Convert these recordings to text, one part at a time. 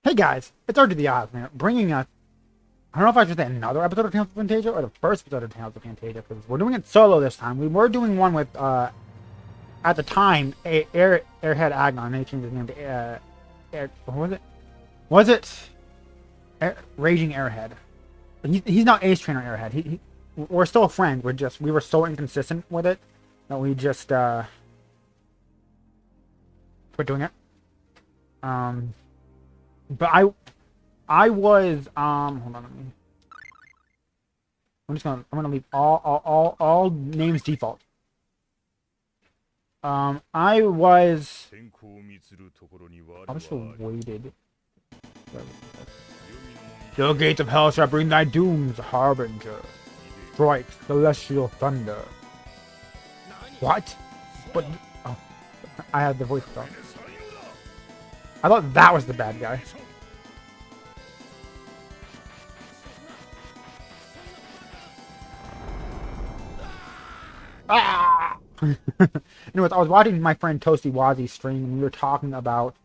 Hey guys, it's R to the Wozman, bringing us, I don't know if I should say another episode of Tales of Phantasia or the first episode of Tales of Phantasia, because we're doing it solo this time. We were doing one with, at the time, Airhead Agnon, and they changed his name to, what was it? Was it Raging Airhead? He's not Ace Trainer Airhead. We're still friends, we were so inconsistent with it, that we just, quit doing it. But I was hold on, I'm gonna leave all names default. I should have waited. The gates of hell shall bring thy dooms, harbinger. Strike celestial thunder. What? But oh, I had the voice though. I thought that was the bad guy. Ah! Anyways, I was watching my friend Toasty Wazzy stream, and we were talking about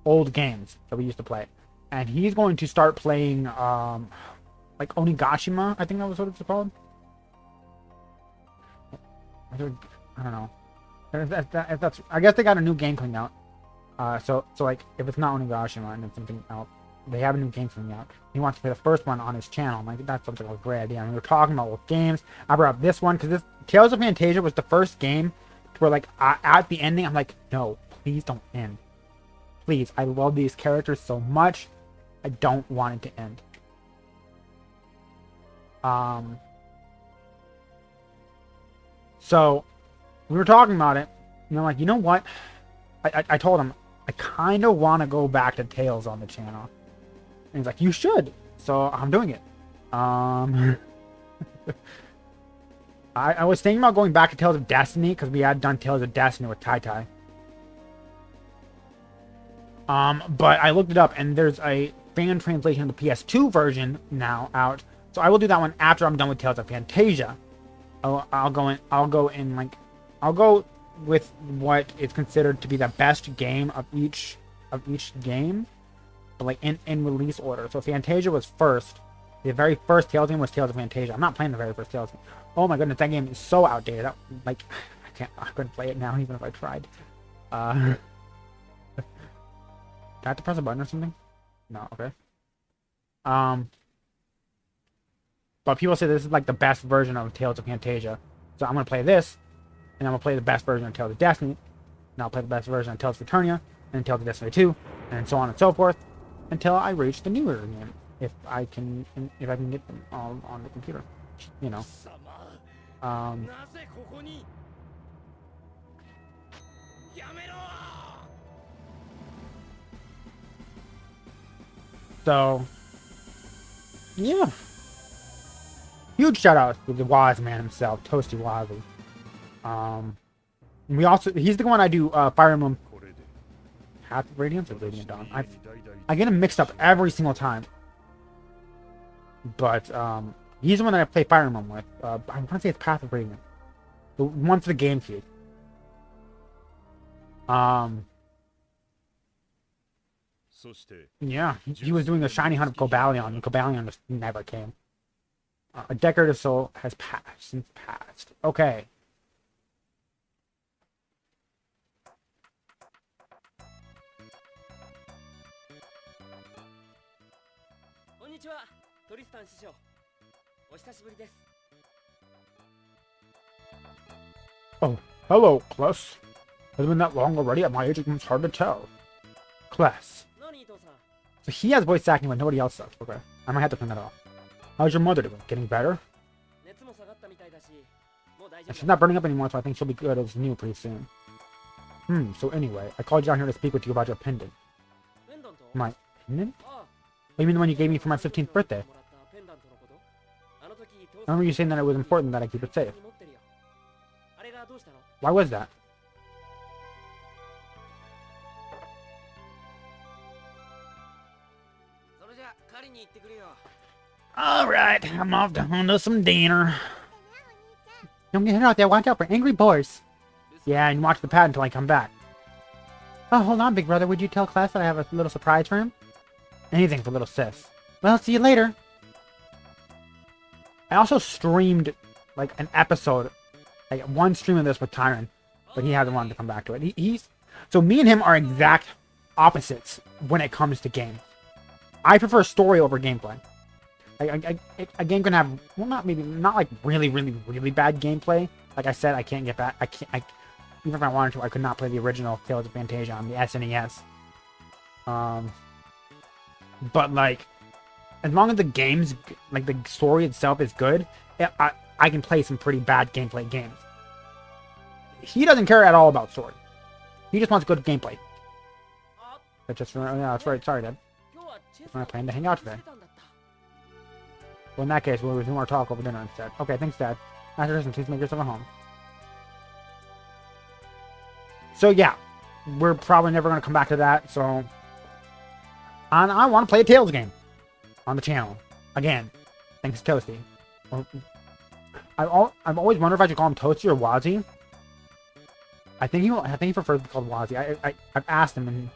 old games that we used to play. And he's going to start playing, like Onigashima, I think that was what it's called. I don't know. If that's, I guess they got a new game coming out. So like, if it's not Onigashima and it's something else, they have a new game coming out. He wants to play the first one on his channel. Like, that sounds like a great idea. And we were talking about old games. I brought up this one because this Tales of Phantasia was the first game where, like, at the ending, I'm like, no, please don't end. Please, I love these characters so much. I don't want it to end. So we were talking about it, and I'm like, you know what? I told him I kind of want to go back to Tales on the channel, and he's like, you should. So I'm doing it. I was thinking about going back to Tales of Destiny because we had done Tales of Destiny with Tai Tai. But I looked it up, and there's a fan translation of the PS2 version now out. So I will do that one after I'm done with Tales of Phantasia. I'll go with what is considered to be the best game of each game, but like in release order. So Phantasia was first. The very first Tales game was Tales of Phantasia. I'm not playing the very first Tales game. Oh my goodness, that game is so outdated. I couldn't play it now even if I tried. Do I have to press a button or something? No, okay. But people say this is like the best version of Tales of Phantasia. So I'm gonna play this, and I'm gonna play the best version of Tales of Destiny, and I'll play the best version of Tales of Eternia, and Tales of Destiny 2, and so on and so forth, until I reach the newer game. If I can get them all on the computer. You know. So, yeah. Huge shout out to the Wozman himself, Toasty Wazzy. He's the one I do Fire Emblem Path of Radiance or Radiant Dawn. I get him mixed up every single time. But he's the one that I play Fire Emblem with. I want to say it's Path of Radiance. The one for the GameCube. Yeah, he was doing the shiny hunt of Cobalion, and Cobalion just never came. A decorative soul has since passed. Okay. Oh, hello, Kless. Has it been that long already? At my age, it's hard to tell. Kless. So he has voice acting, but nobody else does. Okay. I might have to turn that off. How's your mother doing? Getting better? She's not burning up anymore, so I think she'll be good as new pretty soon. So anyway, I called you down here to speak with you about your pendant. My pendant? Oh, you mean the one you gave me for my 15th birthday? I remember you saying that it was important that I keep it safe. Why was that? Alright, I'm off to hunt some dinner. Don't get out there, watch out for angry boars. Yeah, and watch the pad until I come back. Oh, hold on, big brother. Would you tell Kless that I have a little surprise for him? Anything for little sis. Well, see you later. I also streamed, like, an episode, like, one stream of this with Tyron, but he hasn't wanted to come back to it. So me and him are exact opposites when it comes to games. I prefer story over gameplay. A game can have, well, not like really, really, really bad gameplay. Like I said, I can't get back. Even if I wanted to, I could not play the original Tales of Phantasia on the SNES. But like, as long as the game's, like the story itself is good, I can play some pretty bad gameplay games. He doesn't care at all about story. He just wants good gameplay. That's just, yeah, that's right. Sorry, Dad. I plan to hang out today. Well, in that case, we'll resume our talk over dinner instead. Okay, thanks, Dad. After this, please make yourself at home. So, yeah. We're probably never going to come back to that, so... And I want to play a Tales game. On the channel. Again. Thanks, Toasty. I've always wondered if I should call him Toasty or Wozzy. I think he prefers to be called Wozzy. I've asked him, and...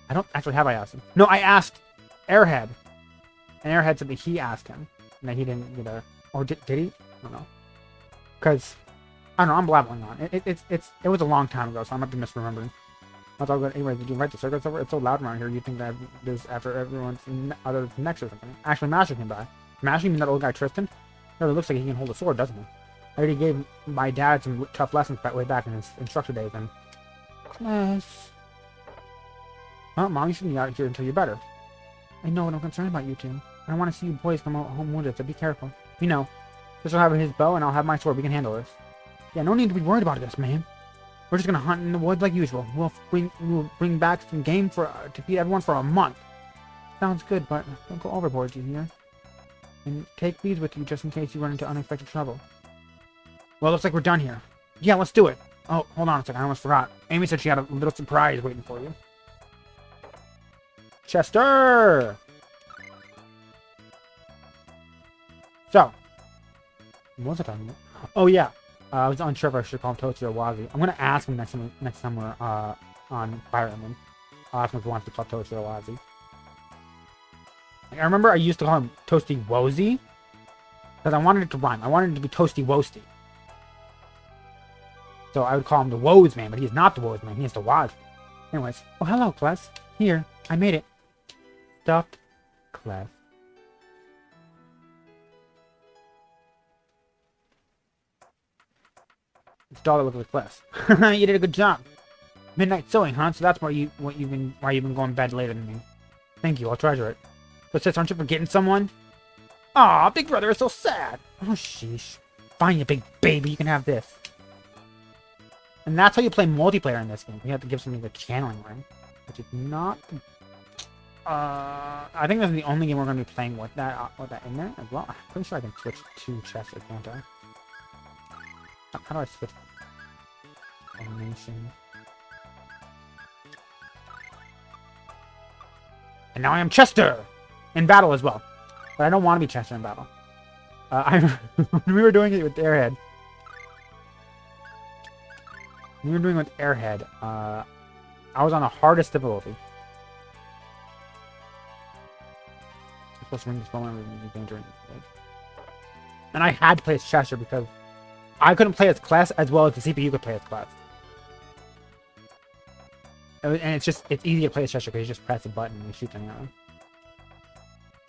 I don't actually have I asked him. No, I asked Airhead. And Airhead said that he asked him. And that he didn't either. Or did he? I don't know. Because, I don't know, I'm blabbling on. It was a long time ago, so I might be misremembering. That's all good. Anyway, did you invite the circus over? It's so loud around here, you think that there's after everyone's other next or something. Actually, Masher came by. Masher, you mean that old guy Tristan? It really looks like he can hold a sword, doesn't he? I already gave my dad some tough lessons way back in his instructor days, and... Yes. Well, Mom, you shouldn't be out here until you're better. I know, and I'm concerned about you two. I don't want to see you boys come home wounded, so be careful. You know, this will have his bow, and I'll have my sword. We can handle this. Yeah, no need to be worried about this, man. We're just gonna hunt in the woods like usual. We'll bring back some game to feed everyone for a month. Sounds good, but don't go overboard, you hear? And take these with you just in case you run into unexpected trouble. Well, looks like we're done here. Yeah, let's do it. Oh, hold on a second. I almost forgot. Amy said she had a little surprise waiting for you. Chester! So, what was I talking about? Oh, yeah. I was unsure if I should call him Toasty or Wozzy. I'm going to ask him next time we're on Fire Emblem. I'll ask him if he wants to call Toasty or Wozzy. Like, I remember I used to call him Toasty Wozy. Because I wanted it to rhyme. I wanted it to be Toasty Woasty. So I would call him the Wozman, but he's not the Wozman. He is the Woz. Anyways. Oh, hello, Clef. Here. I made it. Stuffed Clef. This dollar looks like Clef. You did a good job. Midnight sewing, huh? So that's why you've been going to bed later than me. Thank you. I'll treasure it. But sis, aren't you forgetting someone? Aw, Big Brother is so sad. Oh, sheesh. Fine, you big baby. You can have this. And that's how you play multiplayer in this game. You have to give something the channeling ring, which is not. I think this is the only game we're going to be playing with that in there as well. I'm pretty sure I can switch to Chester, can't I? How do I switch? Animation. And now I am Chester in battle as well, but I don't want to be Chester in battle. We were doing it with Airhead. We were doing it with Airhead. I was on the hardest difficulty. I'm supposed to ring this phone when we're danger. And I had to play as Chester because I couldn't play as class as well as the CPU could play as class. And it's easy to play as Chester because you just press a button and you shoot them out.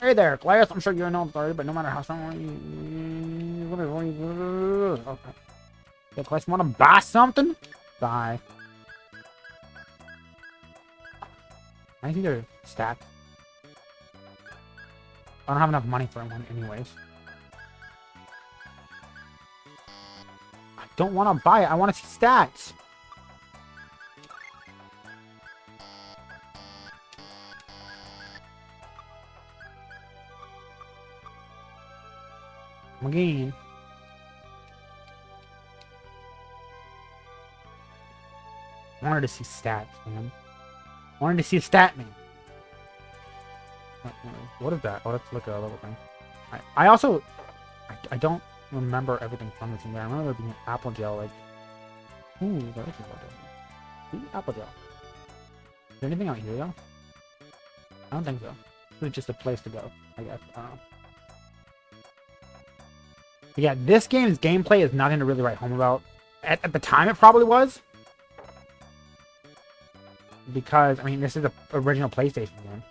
Hey there, class. I'm sure you know I'm sorry, but no matter how strong you... Okay. Hey, class, want to buy something? Bye. I think they're stacked. I don't have enough money for one anyways. I don't want to buy it. I want to see stats. Again. I wanted to see stats, man. I wanted to see a stat name. What is that? Oh, let's look at a little thing. I also... I don't remember everything from this thing. I remember there being an apple gel, like... Ooh, there is apple gel. Ooh, apple gel. Is there anything out here, though? I don't think so. It's just a place to go, I guess. I don't know. But yeah, this game's gameplay is nothing to really write home about. At the time, it probably was. Because, I mean, this is an original PlayStation game.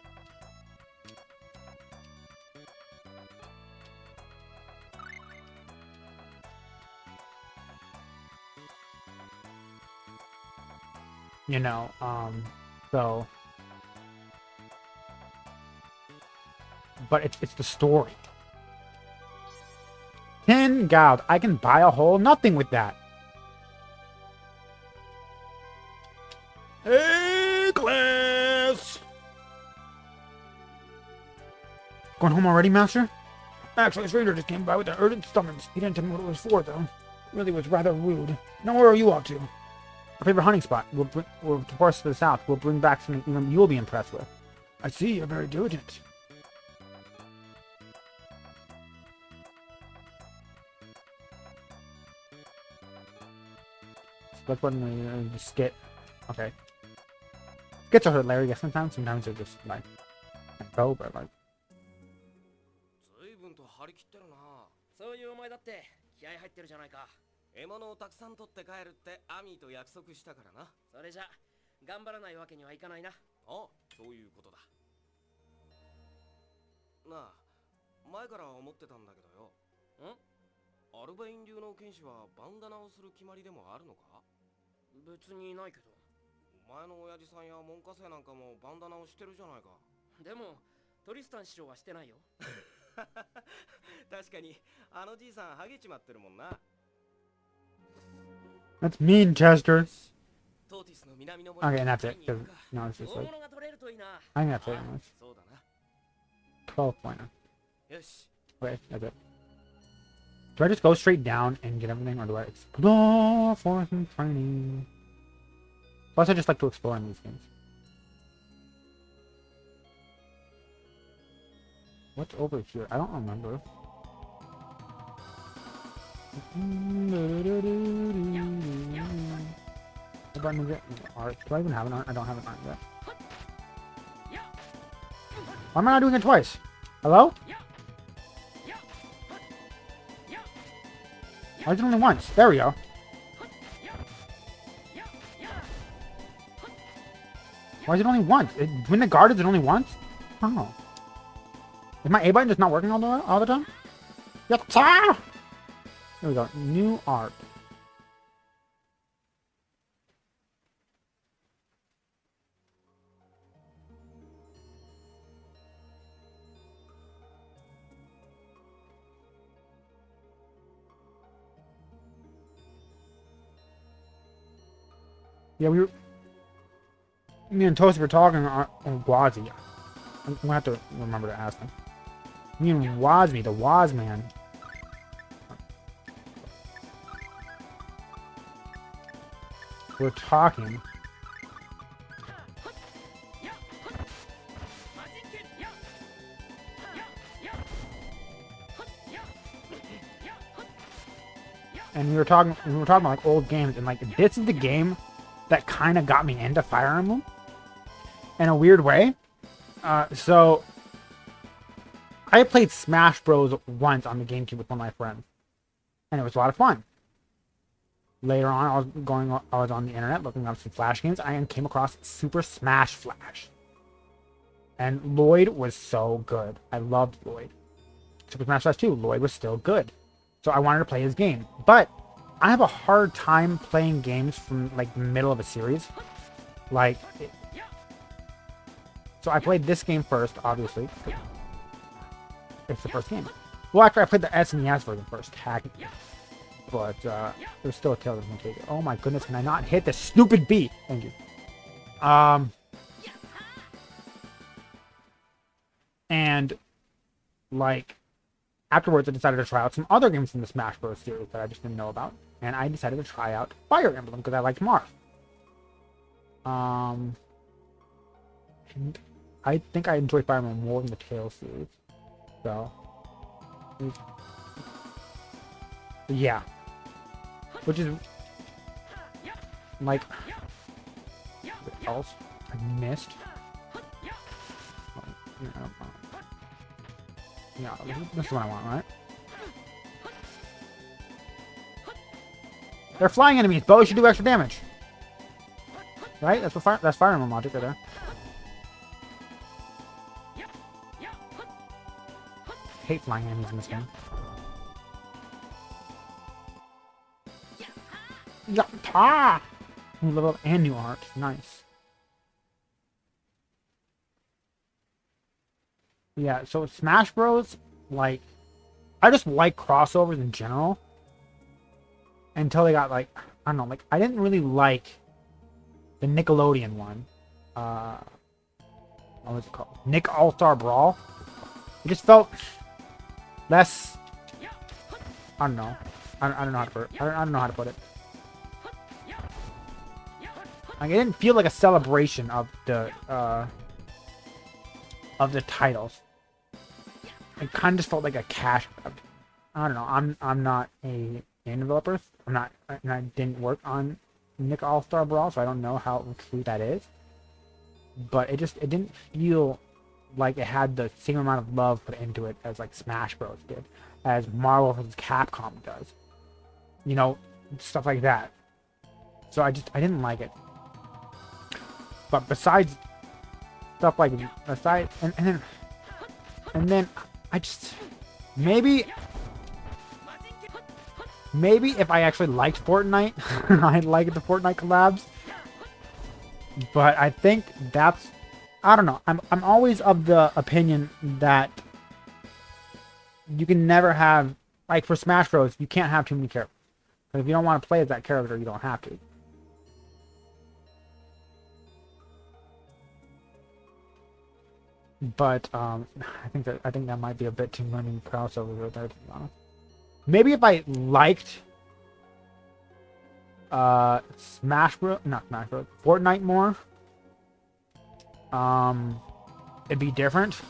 You know, so... But it's the story. 10 gold. I can buy a whole nothing with that. Hey, class! Going home already, Master? Actually, a stranger just came by with an urgent summons. He didn't tell me what it was for, though. Really was rather rude. Now where are you off to? Our favorite hunting spot. We'll divorce to the south. We'll bring back something even you'll be impressed with. I see, you're very diligent. Select button when you skit. Okay. Skits are hilarious sometimes. Sometimes they're just like go, but like. 随分と張り切ってるな。そういうお前だって気合入ってるじゃないか。獲物をたくさん取って帰るってアミーと約束したからな。それじゃ頑張らないわけにはいかないな。あ、そういうことだ。なあ、前から思ってたんだけどよ。アルバイン流の剣士はバンダナをする決まりでもあるのか？別にないけど。お前の親父さんや門下生なんかもバンダナをしてるじゃないか。でもトリスタン師匠はしてないよ。確かにあのじいさんハゲちまってるもんな。That's mean, Chester. Okay, and that's it. No, it's just like I think that's it. Anyways. 12 pointer. Okay, that's it. Do I just go straight down and get everything, or do I explore for some training? Plus, I just like to explore in these games. What's over here? I don't remember. What button is it? Art. Do I even have an art? I don't have an art yet. Why am I not doing it twice? Hello? Why is it only once? There we go. Why is it only once? When the guard is it only once? Oh. Is my A button just not working all the time? Yatta! There we go. New art. Yeah, me and Toast were talking on Wozzy. I'm gonna have to remember to ask him. Me and Wozmy, the Wozman. We're talking. And we were talking about like old games, and like this is the game that kind of got me into Fire Emblem in a weird way. So I played Smash Bros. Once on the GameCube with one of my friends, and it was a lot of fun. Later on, I was on the internet looking up some Flash games. I came across Super Smash Flash, and Lloyd was so good. I loved Lloyd. Super Smash Flash 2, Lloyd was still good, so I wanted to play his game. But I have a hard time playing games from like the middle of a series, so I played this game first, obviously. It's the first game. Well, actually, I played the SNES version first, but there's still a tail that can take it. Oh my goodness, can I not hit the stupid B? Thank you. And like afterwards, I decided to try out some other games from the Smash Bros. Series that I just didn't know about, and I decided to try out Fire Emblem because I liked Marth. And I think I enjoy Fire Emblem more than the Tales series. So, yeah. Which is like what else I missed. Yeah, this is what I want, right? They're flying enemies. Bows should do extra damage. Right? That's what Fire Emblem logic right there. I hate flying enemies in this game. Yatta! New level up and new art. Nice. Yeah, so Smash Bros, like, I just like crossovers in general. Until they got, like, I don't know, like, I didn't really like the Nickelodeon one. What was it called? Nick All-Star Brawl. It just felt less, I don't know. I don't know how to put it. I don't know how to put it. Like, it didn't feel like a celebration of the titles. It kind of just felt like a cash grab. I don't know. I'm not a game developer. And I didn't work on Nick All-Star Brawl, so I don't know how true that is. But it didn't feel like it had the same amount of love put into it as like Smash Bros did, as Marvel vs. Capcom does. You know, stuff like that. So I didn't like it. But besides stuff like and then I just maybe if I actually liked Fortnite, I'd like the Fortnite collabs. But I think that's, I don't know. I'm always of the opinion that you can never have, like for Smash Bros, you can't have too many characters. But if you don't want to play as that character, you don't have to. But I think that might be a bit too many crossovers right there, to be honest. Maybe if I liked Fortnite more, it'd be different.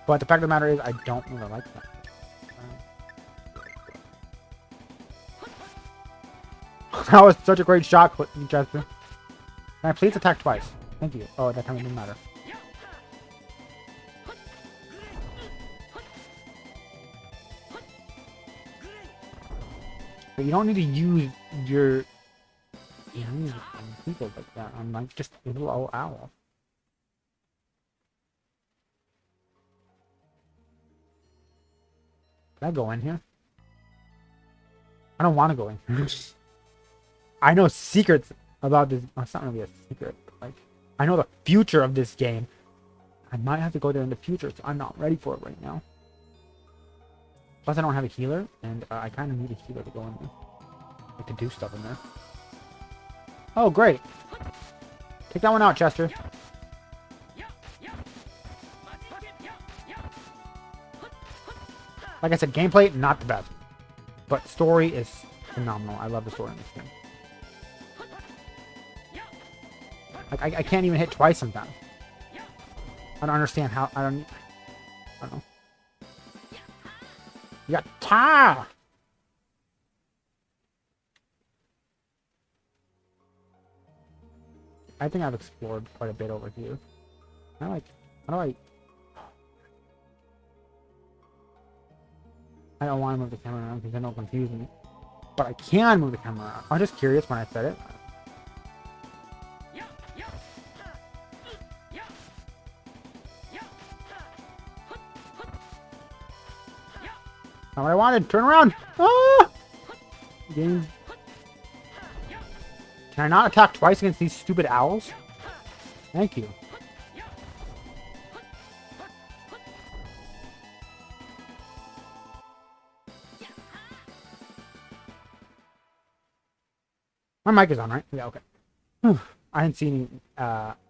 But the fact of the matter is, I don't really like that. That was such a great shot, Jasper. Can I please attack twice? Thank you. Oh, that time it didn't matter. But you don't need to use your people like that. I'm like just a little old owl. Can I go in here? I don't want to go in here. I know secrets about this. Oh, it's not really a secret, but like I know the future of this game. I might have to go there in the future, so I'm not ready for it right now. Plus, I don't have a healer, and I kind of need a healer to go in there. Like to do stuff in there. Oh, great. Take that one out, Chester. Like I said, gameplay, not the best. But story is phenomenal. I love the story in this game. Like, I can't even hit twice sometimes. I don't understand how... I don't know. You got Ta! I think I've explored quite a bit over here. How do I... I don't want to move the camera around because then it'll confuse me. But I can move the camera around. I'm just curious when I said it. Not what I wanted. Turn around. Ah! Game. Can I not attack twice against these stupid owls? Thank you. My mic is on, right? Yeah, okay. Whew. I didn't see any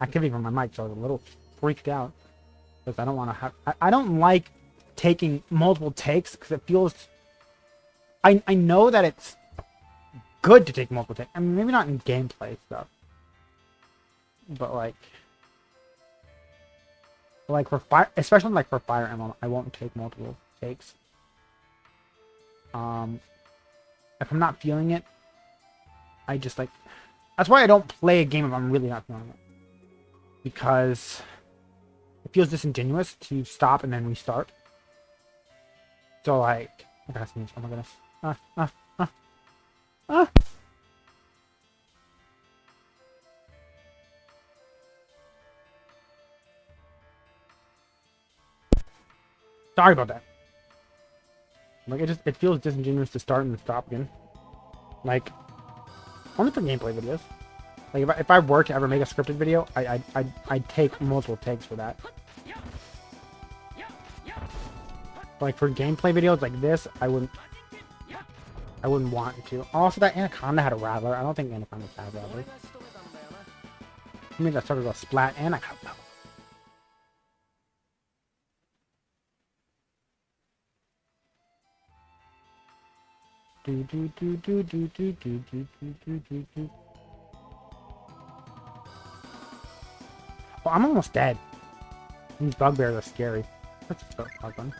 activity from my mic, so I was a little freaked out. Because I don't want to have... I don't like taking multiple takes, because it feels... I know that it's good to take multiple takes. I mean, maybe not in gameplay stuff. But, like for Fire... Especially, like, for Fire Emblem, I won't take multiple takes. If I'm not feeling it, I just, like... That's why I don't play a game if I'm really not feeling it. Because feels disingenuous to stop and then restart. So like, I gotta sneeze. Oh my goodness. Ah, ah, ah, ah. Sorry about that. Like it feels disingenuous to start and stop again. Like only for gameplay videos. Like if I were to ever make a scripted video, I'd take multiple takes for that. But like for gameplay videos like this, I wouldn't want to. Also, that Anaconda had a Rattler. I don't think Anacondas have Rattlers. I mean, that sucker go splat and I got no. Do do do do do do do do do do do. Oh, I'm almost dead. These bugbears are scary. Let's start one.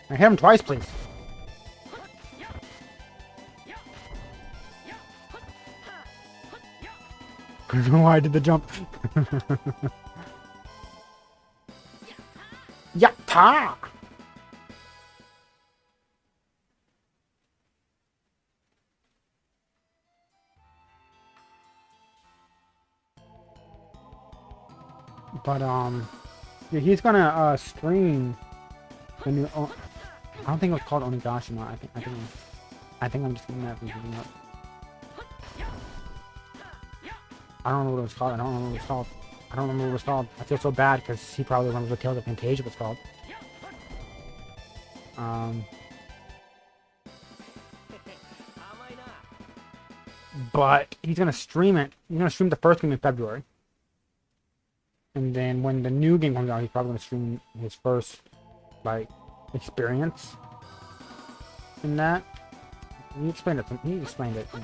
I hit him twice, please. I don't know why I did the jump. Yatta! But yeah, he's gonna stream the new. I don't think it was called Onigashima. I think I'm just getting that from giving up. I don't know what it was called. I don't remember what it was called. I don't remember what it was called. I feel so bad because he probably remembers what Tales of Phantasia was called. But he's gonna stream it. He's gonna stream the first game in February. And then when the new game comes out, he's probably gonna stream his first, like, experience in that. He explained it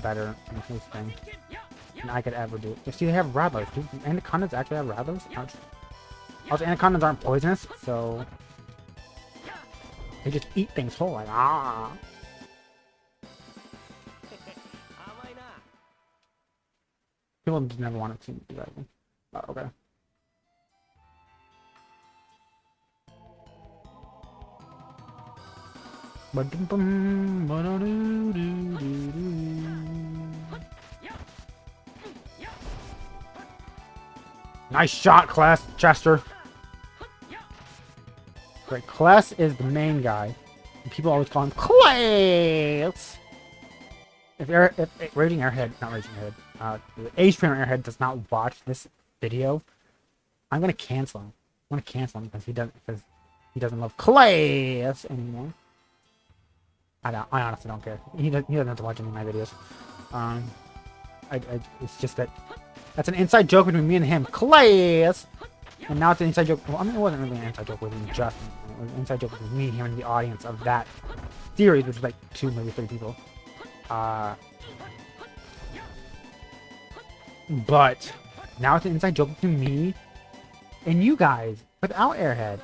better in his thing than I could ever do. You see, they have rattlers. Do anacondas actually have rattlers? Also, anacondas aren't poisonous, so they just eat things whole. Like ah. People just never want to see me do that. Oh, okay. Nice shot, Class Chester. Right, Class is the main guy. And people always call him Class. If Raging Airhead, not Raging Airhead, the Age Trainer Airhead does not watch this video, I'm gonna cancel him. I'm gonna cancel him because he doesn't love Class anymore. I honestly don't care. He doesn't have to watch any of my videos. It's just that that's an inside joke between me and him, Class. And now it's an inside joke. Well, I mean, it wasn't really an inside joke with me, just it was an inside joke with me, him, and the audience of that series, which was like 2, maybe 3 people. But now it's an inside joke between me and you guys without Airhead.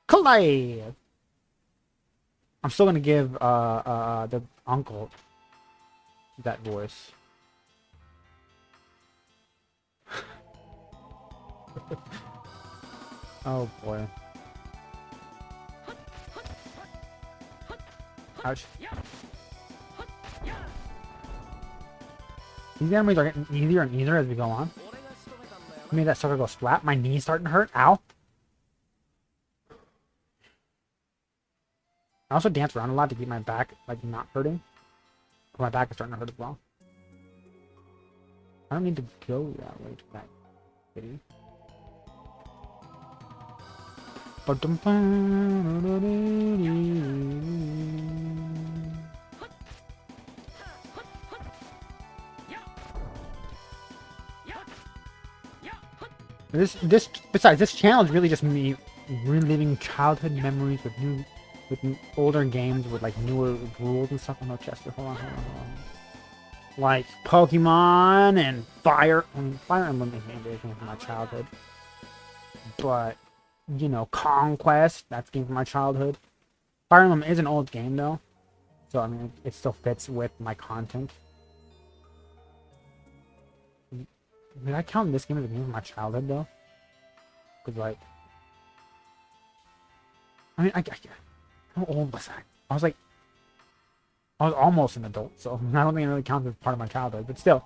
Class. I'm still gonna give the uncle that voice. Oh boy. Ouch. These enemies are getting easier and easier as we go on. I made that sucker go splat. My knee's starting to hurt. Ow. I also dance around a lot to keep my back, like, not hurting. My back is starting to hurt as well. I don't need to go that way to that city. Besides, this channel is really just me reliving childhood memories with older games with like newer rules and stuff. Oh no, Chester, hold on. Like Pokemon and Fire Emblem is from my childhood, but you know, Conquest. That's a game from my childhood. Fire Emblem is an old game though, so I mean it still fits with my content. Did I count this game as a game from my childhood though? Because like, I mean, how old was I? I was almost an adult, so I don't think it really counts as part of my childhood. But still,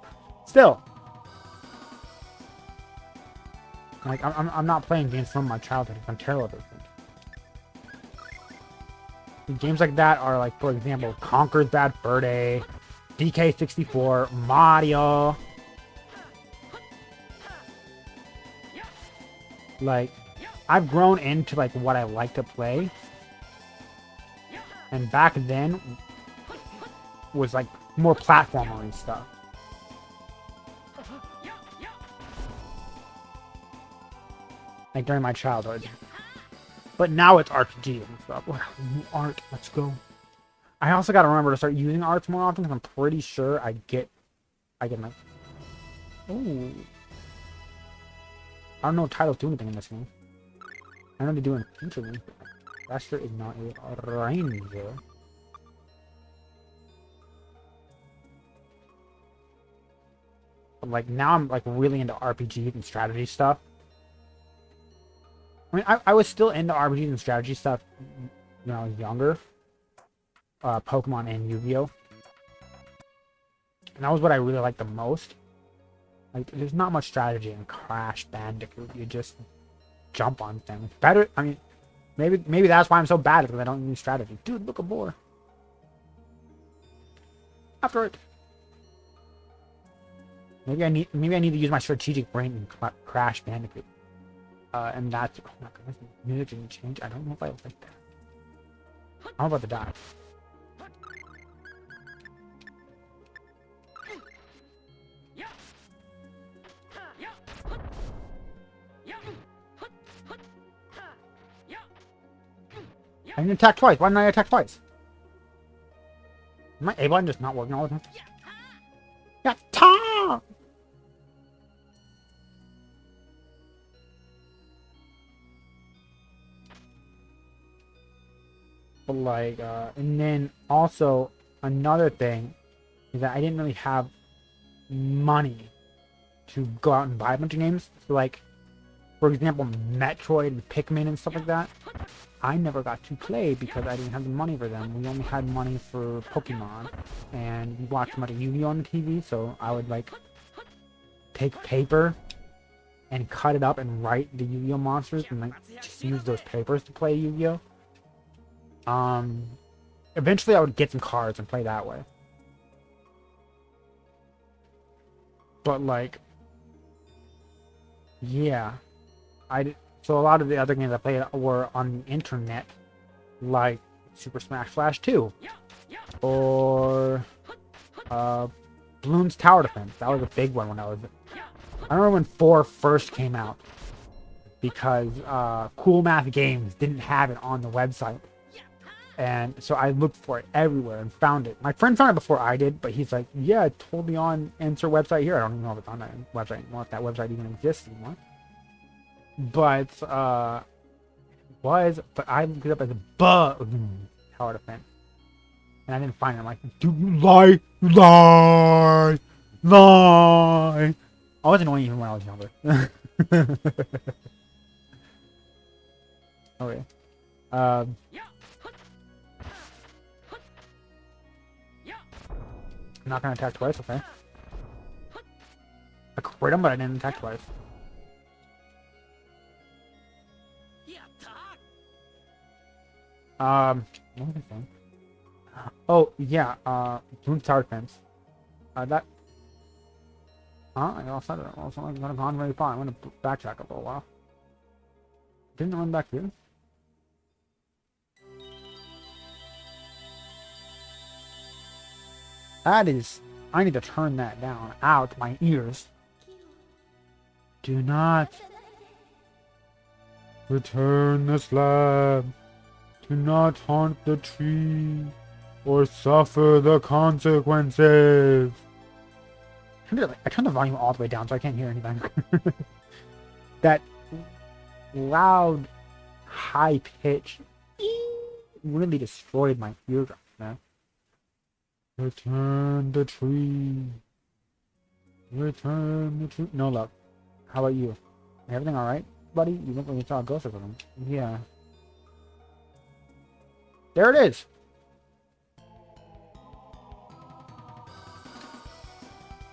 like I'm not playing games from my childhood. I'm terrible at those things. Games like that are like, for example, Conker's Bad Fur Day, DK64, Mario. Like, I've grown into like what I like to play, and back then was like more platformer stuff. Like during my childhood. But now it's RPGs and stuff. Wow, new art, let's go. I also gotta remember to start using arts more often because I'm pretty sure I get my... Ooh. I don't know if titles do anything in this game. I know they do in future games. Raster is not a ranger. But like now I'm like really into RPGs and strategy stuff. I mean, I was still into RPGs and strategy stuff when I was younger. Pokemon and Yu-Gi-Oh! And that was what I really liked the most. Like, there's not much strategy in Crash Bandicoot. You just jump on things. Better, I mean, maybe that's why I'm so bad because I don't use strategy. Dude, look at more. After it. Maybe I need to use my strategic brain in Crash Bandicoot. And that's... Oh my goodness, music didn't change. I don't know if I like that. I'm about to die. I didn't attack twice. Why didn't I attack twice? Am my A button just not working all the time? Yatta! But like, and then also another thing is that I didn't really have money to go out and buy a bunch of games. So like, for example, Metroid and Pikmin and stuff like that, I never got to play because I didn't have the money for them. We only had money for Pokemon, and we watched much of Yu-Gi-Oh! On the TV, so I would like take paper and cut it up and write the Yu-Gi-Oh! Monsters and like just use those papers to play Yu-Gi-Oh! Eventually I would get some cards and play that way. But like, yeah, so a lot of the other games I played were on the internet, like Super Smash Flash 2, or Bloons Tower Defense. That was a big one when I remember when 4 first came out, because Cool Math Games didn't have it on the website. And so I looked for it everywhere and found it. My friend found it before I did, but he's like, yeah, it's totally on insert website here. I don't even know if it's on that website anymore, if that website even exists anymore. But, but I looked it up as a tower defense. And I didn't find it. I'm like, dude, you lie! I was annoying even when I was younger. Okay. I'm not gonna attack twice, okay? I crit him, but I didn't attack twice. What was I saying? Oh, yeah, Bloons Tower Defense. That... Huh? I lost sight of it. Well, it's not gonna go on very far. I'm gonna backtrack a little while. Didn't it run back here? That is... I need to turn that down. Out my ears. Do not... return the slab. Do not haunt the tree. Or suffer the consequences. I turned the volume all the way down so I can't hear anything. That loud high pitch really destroyed my eardrum, man. Return the tree. Return the tree. No love. How about you? Everything alright, buddy? You look like you saw a ghost or something. Yeah. There it is!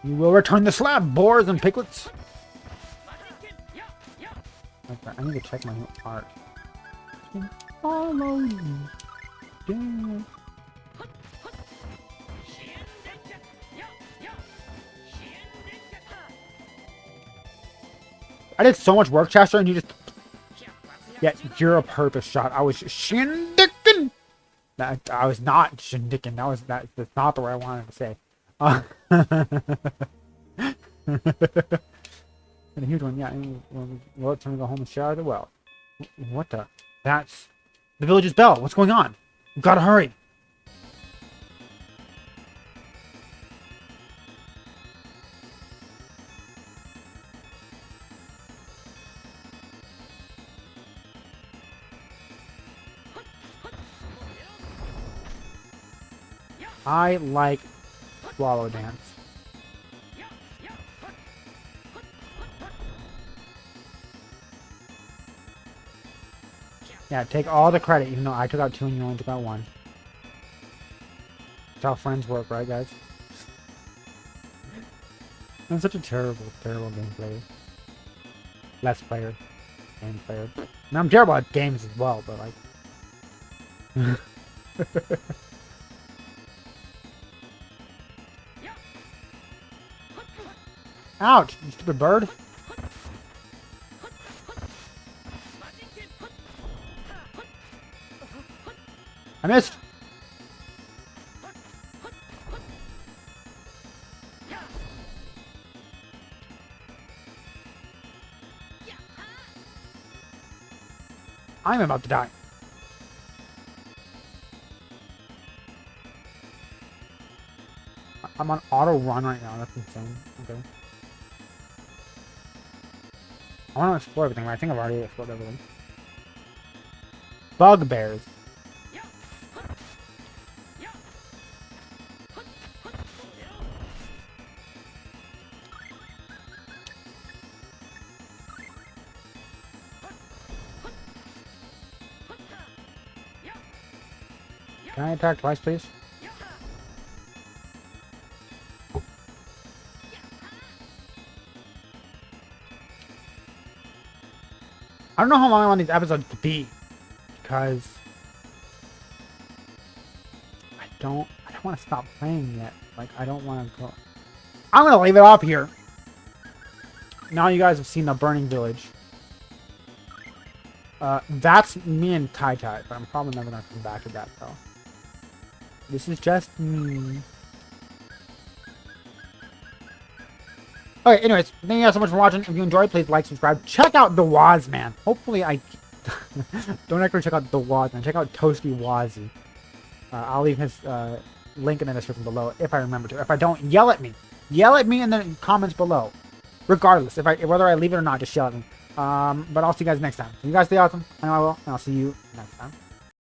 You will return the slab, boars and piglets! Okay, I need to check my new art. Follow you. Yeah. I did so much work, Chester, and you just... Yeah, you're a purpose shot. I was shindikin! I was not shindikin. That's not the word I wanted to say. And a huge one, yeah. Well, it's time to go home and shower the well. What the? That's... The village's bell. What's going on? We've got to hurry. I like swallow dance. Yeah, take all the credit, even though I took out 2 and you only took out 1. That's how friends work, right, guys? That's such a terrible, terrible gameplay. Less player. Game player. Now, I'm terrible at games as well, but like... Ouch, you stupid bird. I missed. I'm about to die. I'm on auto run right now. That's insane. Okay. I want to explore everything, but I think I've already explored everything. Bugbears. Can I attack twice, please? I don't know how long I want these episodes to be, because I don't want to stop playing yet. Like, I don't want to go. I'm gonna leave it up here. Now you guys have seen the burning village. That's me and Tai Tai, but I'm probably never gonna come back to that though. This is just me. Okay, anyways, thank you guys so much for watching. If you enjoyed, please like, subscribe. Check out the Wozman. Hopefully I... Don't actually check out the Wozman. Check out Toasty Wazzy. I'll leave his link in the description below if I remember to. If I don't, yell at me. Yell at me in the comments below. Regardless, whether I leave it or not, just yell at me. But I'll see you guys next time. So you guys stay awesome. I know I will. And I'll see you next time.